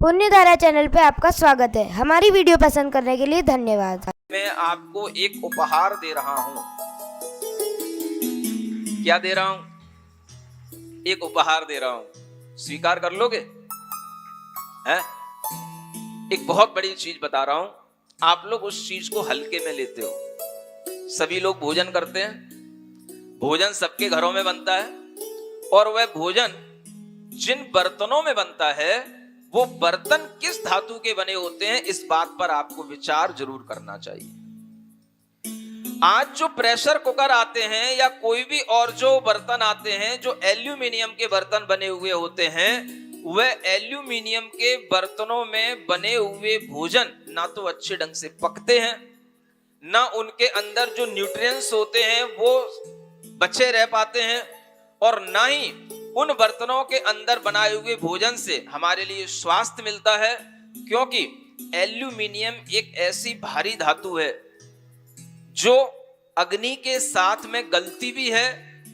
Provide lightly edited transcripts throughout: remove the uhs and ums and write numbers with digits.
पुण्य धारा चैनल पे आपका स्वागत है। हमारी वीडियो पसंद करने के लिए धन्यवाद। मैं आपको एक उपहार दे रहा हूं। क्या दे रहा हूं? एक उपहार दे रहा हूं। स्वीकार कर लोगे? हैं? एक बहुत बड़ी चीज बता रहा हूं। आप लोग उस चीज को हल्के में लेते हो। सभी लोग भोजन करते हैं। भोजन सबके घरों में बनता है और वह भोजन जिन बर्तनों में बनता है वो बर्तन किस धातु के बने होते हैं, इस बात पर आपको विचार जरूर करना चाहिए। आज जो प्रेशर कुकर आते हैं या कोई भी और जो बर्तन आते हैं जो एल्यूमिनियम के बर्तन बने हुए होते हैं, वह एल्यूमिनियम के बर्तनों में बने हुए भोजन ना तो अच्छे ढंग से पकते हैं, ना उनके अंदर जो न्यूट्रिएंट्स होते हैं वो बचे रह पाते हैं, और ना ही उन बर्तनों के अंदर बनाए हुए भोजन से हमारे लिए स्वास्थ्य मिलता है। क्योंकि एल्यूमिनियम एक ऐसी भारी धातु है जो अग्नि के साथ में गलती भी है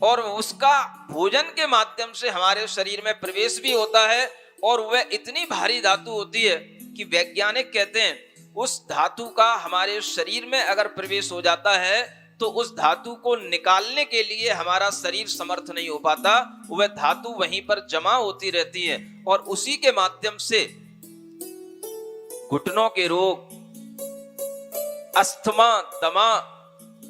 और उसका भोजन के माध्यम से हमारे शरीर में प्रवेश भी होता है, और वह इतनी भारी धातु होती है कि वैज्ञानिक कहते हैं उस धातु का हमारे शरीर में अगर प्रवेश हो जाता है तो उस धातु को निकालने के लिए हमारा शरीर समर्थ नहीं हो पाता। वह धातु वहीं पर जमा होती रहती है और उसी के माध्यम से घुटनों के रोग, अस्थमा, दमा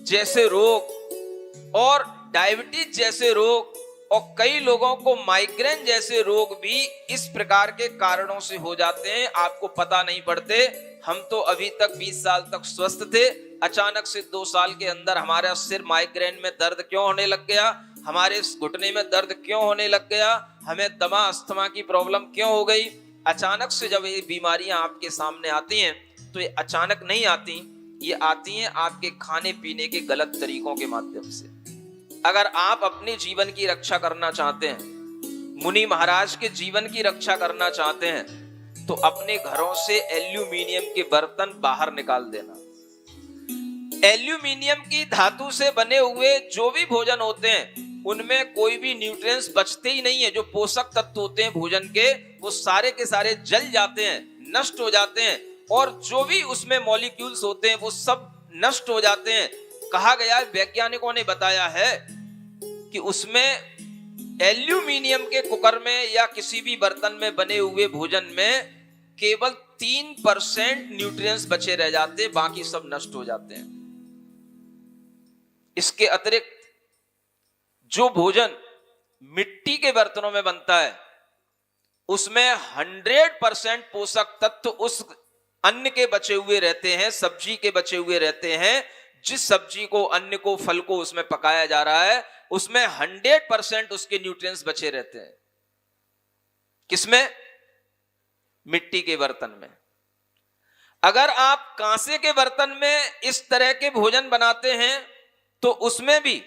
जैसे रोग और डायबिटीज जैसे रोग और कई लोगों को माइग्रेन जैसे रोग भी इस प्रकार के कारणों से हो जाते हैं। आपको पता नहीं पड़ते। हम तो अभी तक 20 साल तक स्वस्थ थे, अचानक से 2 साल के अंदर हमारा सिर माइग्रेन में दर्द क्यों होने लग गया, हमारे घुटने में दर्द क्यों होने लग गया, हमें दमा अस्थमा की प्रॉब्लम क्यों हो गई। अचानक से जब ये बीमारियां आपके सामने आती हैं तो ये अचानक नहीं आती, ये आती हैं आपके खाने पीने के गलत तरीकों के माध्यम से। अगर आप अपने जीवन की रक्षा करना चाहते हैं, मुनि महाराज के जीवन की रक्षा करना चाहते हैं, तो अपने घरों से एल्यूमिनियम के बर्तन बाहर निकाल देना। एल्यूमिनियम की धातु से बने हुए जो भी भोजन होते हैं उनमें कोई भी न्यूट्रिएंट्स बचते ही नहीं है। जो पोषक तत्व होते हैं भोजन के वो सारे के सारे जल जाते हैं, नष्ट हो जाते हैं, और जो भी उसमें मॉलिक्यूल्स होते हैं वो सब नष्ट हो जाते हैं। कहा गया है, वैज्ञानिकों ने बताया है कि उसमें एल्यूमिनियम के कुकर में या किसी भी बर्तन में बने हुए भोजन में केवल 3% न्यूट्रिएंट्स बचे रह जाते हैं, बाकी सब नष्ट हो जाते हैं। इसके अतिरिक्त जो भोजन मिट्टी के बर्तनों में बनता है उसमें 100% पोषक तत्व उस अन्न के बचे हुए रहते हैं, सब्जी के बचे हुए रहते हैं। जिस सब्जी को, अन्न को, फल को उसमें पकाया जा रहा है उसमें 100% उसके न्यूट्रिएंट्स बचे रहते हैं। किसमें? मिट्टी के बर्तन में। अगर आप कांसे के बर्तन में इस तरह के भोजन बनाते हैं तो उसमें भी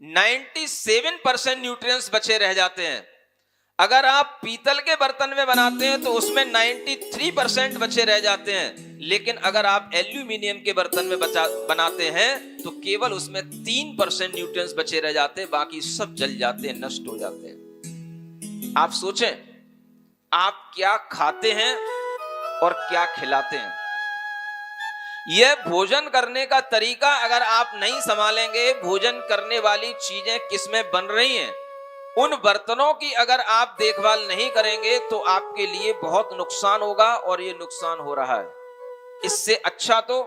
97% न्यूट्रिएंट्स बचे रह जाते हैं। अगर आप पीतल के बर्तन में बनाते हैं तो उसमें 93% बचे रह जाते हैं। लेकिन अगर आप एल्यूमिनियम के बर्तन में बनाते हैं तो केवल उसमें 3% न्यूट्रिएंट्स बचे रह जाते हैं, बाकी सब जल जाते हैं, नष्ट हो जाते हैं। आप सोचें, आप क्या खाते हैं और क्या खिलाते हैं। यह भोजन करने का तरीका अगर आप नहीं संभालेंगे, भोजन करने वाली चीजें किसमें बन रही हैं, उन बर्तनों की अगर आप देखभाल नहीं करेंगे तो आपके लिए बहुत नुकसान होगा, और ये नुकसान हो रहा है। इससे अच्छा तो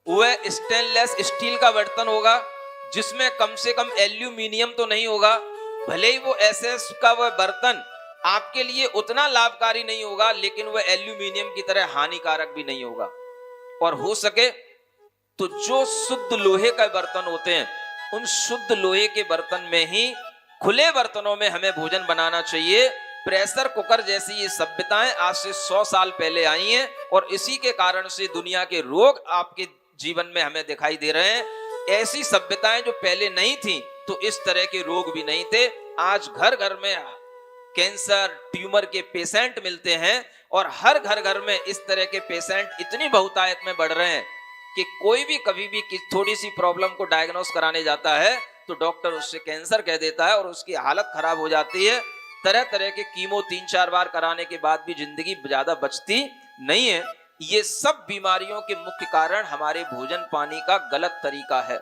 वह स्टेनलेस स्टील का बर्तन होगा जिसमें कम से कम एल्यूमिनियम तो नहीं होगा। भले ही वो एसएस का वह बर्तन आपके लिए उतना लाभकारी नहीं होगा, लेकिन वह एल्यूमिनियम की तरह हानिकारक भी नहीं होगा। और हो सके तो जो शुद्ध लोहे का बर्तन होते हैं उन शुद्ध लोहे के बर्तन में ही, खुले बर्तनों में हमें भोजन बनाना चाहिए। प्रेशर कुकर जैसी ये सभ्यताएं आज से 100 साल पहले आई हैं और इसी के कारण से दुनिया के रोग आपके जीवन में हमें दिखाई दे रहे हैं। ऐसी सभ्यताएं जो पहले नहीं थी तो इस तरह के रोग भी नहीं थे। आज घर घर में कैंसर, ट्यूमर के पेशेंट मिलते हैं और हर घर में इस तरह के पेशेंट इतनी बहुतायत में बढ़ रहे हैं कि कोई भी कभी भी थोड़ी सी प्रॉब्लम को डायग्नोस कराने जाता है तो डॉक्टर उससे कैंसर कह देता है और उसकी हालत खराब हो जाती है। तरह तरह के कीमो 3-4 बार कराने के बाद भी जिंदगी ज्यादा बचती नहीं है। ये सब बीमारियों के मुख्य कारण हमारे भोजन पानी का गलत तरीका है।